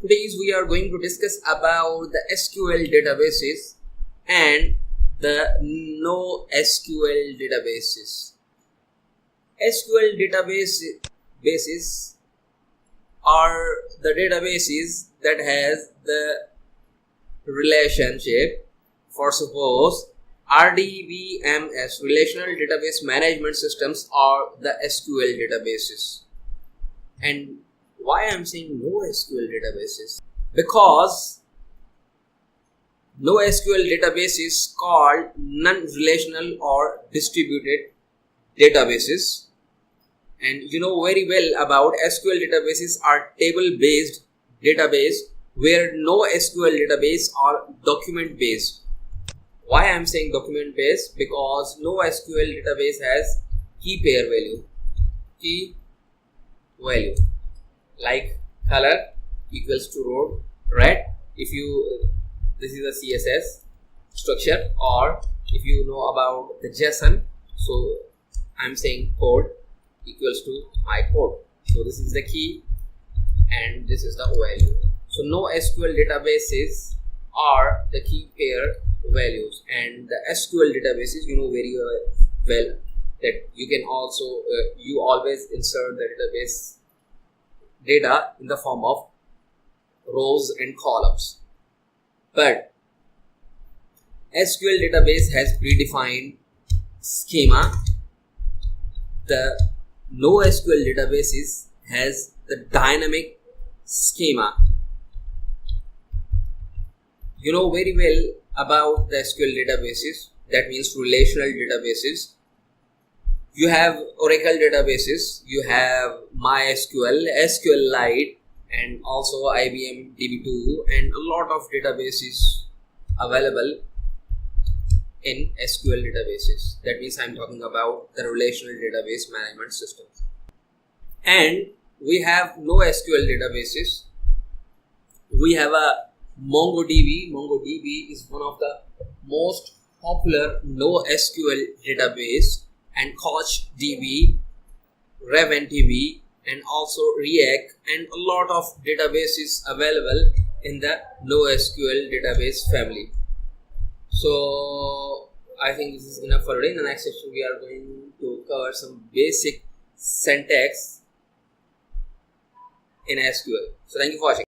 Today we are going to discuss about the SQL databases and the no SQL databases. SQL databases are the databases that has the relationship. For suppose RDBMS, Relational Database Management Systems, are the SQL databases. And why I'm saying no SQL databases? Because no SQL database is called non-relational or distributed databases. And you know very well about SQL databases are table-based database where no SQL database are document-based. Why I'm saying document-based? Because no SQL database has key pair value. Key value like color equals to row red. If you this is a CSS structure, or if you know about the JSON, so I'm saying code equals to my code. So this is the key and this is the value. So no SQL databases are the key pair values, and the SQL databases, you know very well that you can also you always insert the database data in the form of rows and columns. But SQL database has predefined schema. The no SQL databases has the dynamic schema. You know very well about the SQL databases, that means relational databases. You have Oracle databases, you have MySQL, SQLite, and also IBM DB2, and a lot of databases available in SQL databases. That means I'm talking about the relational database management system. And we have no SQL databases. We have a MongoDB. MongoDB is one of the most popular no SQL database, and CouchDB, RavenDB, and also React, and a lot of databases available in the NoSQL database family. So I think this is enough for today. In the next section we are going to cover some basic syntax in SQL. So thank you for watching.